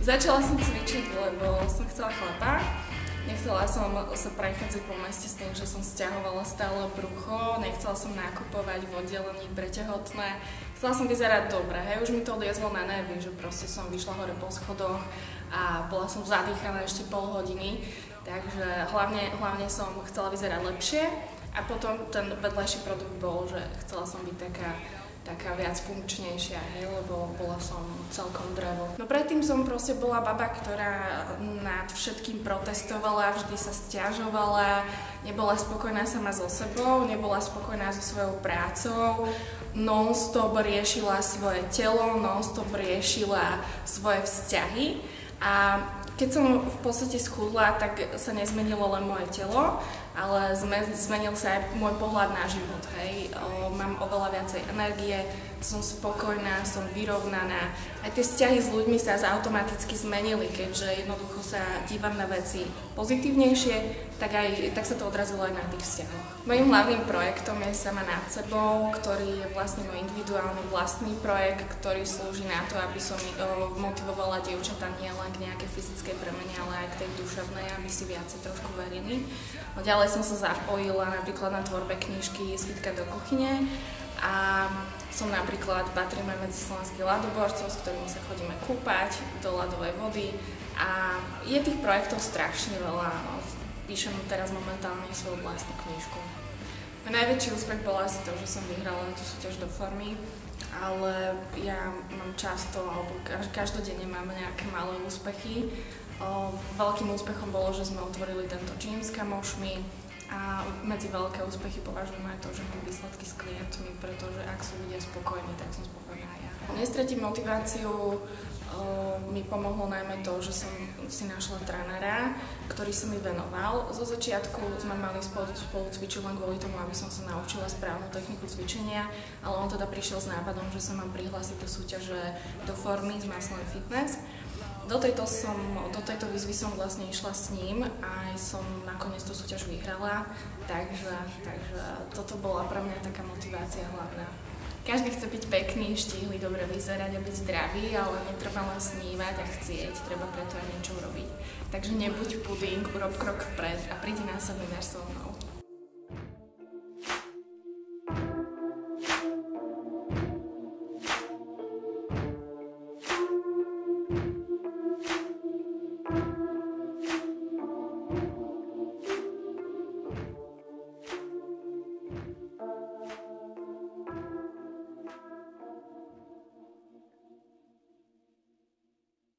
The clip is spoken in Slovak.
Začala som cvičiť, lebo som chcela chlapa. Nechcela som sa prechádzať po meste s tým, že som sťahovala stále brucho, nechcela som nakupovať v oddelení pre tehotné. Chcela som vyzerať dobre, hej, už mi to odjazlo na nervy, že proste som vyšla hore po schodoch a bola som zadýchaná ešte pol hodiny, takže hlavne som chcela vyzerať lepšie a potom ten vedľajší produkt bol, že chcela som byť taká viac funkčnejšia, hej, lebo bola som celkom drevo. No predtým som proste bola baba, ktorá nad všetkým protestovala, vždy sa sťažovala, nebola spokojná sama so sebou, nebola spokojná so svojou prácou, non-stop riešila svoje telo, non-stop riešila svoje vzťahy a keď som v podstate schudla, tak sa nezmenilo len moje telo, ale zmenil sa aj môj pohľad na život, hej. Mám oveľa viacej energie, som spokojná, som vyrovnaná. Aj tie vzťahy s ľuďmi sa automaticky zmenili, keďže jednoducho sa dívam na veci pozitívnejšie, tak sa to odrazilo aj na tých vzťahoch. Mojím hlavným projektom je Sama nad sebou, ktorý je vlastne môj individuálny vlastný projekt, ktorý slúži na to, aby som motivovala dievčatá nielen k nejakej fyzickej premene, ale aj k tej duševnej, aby si viacej trošku verili. Ďalej som sa zapojila napríklad na tvorbe knižky Svitka do kuchyne a som napríklad patríme medzi slovenských ľadoborcov, s ktorými sa chodíme kúpať do ľadovej vody a je tých projektov strašne veľa. No. Píšem teraz momentálne svoju vlastnú knižku. Najväčší úspech bol asi to, že som vyhrala tú súťaž do formy, ale ja mám často, alebo každodenne mám nejaké malé úspechy. Veľkým úspechom bolo, že sme otvorili tento gym s kamošmi a medzi veľké úspechy považujem aj to, že mám výsledky s klientmi, pretože ak sú ľudia spokojní, tak som spokojná aj ja. Nestratím motiváciu mi pomohlo najmä to, že som si našla trénera, ktorý sa mi venoval. Zo začiatku sme mali spolu cvičiť len kvôli tomu, aby som sa naučila správnu techniku cvičenia, ale on teda prišiel s nápadom, že sa mám prihlásiť do súťaže do formy z Muscle & Fitness. Do tejto výzvy som vlastne išla s ním a aj som nakoniec tú súťaž vyhrala, takže toto bola pre mňa taká motivácia hlavná. Každý chce byť pekný, štíhly, dobre vyzerať a byť zdravý, ale netreba len snívať a chcieť, treba preto aj niečo robiť. Takže nebuď puding, urob krok vpred a prídi na seminár so mnou.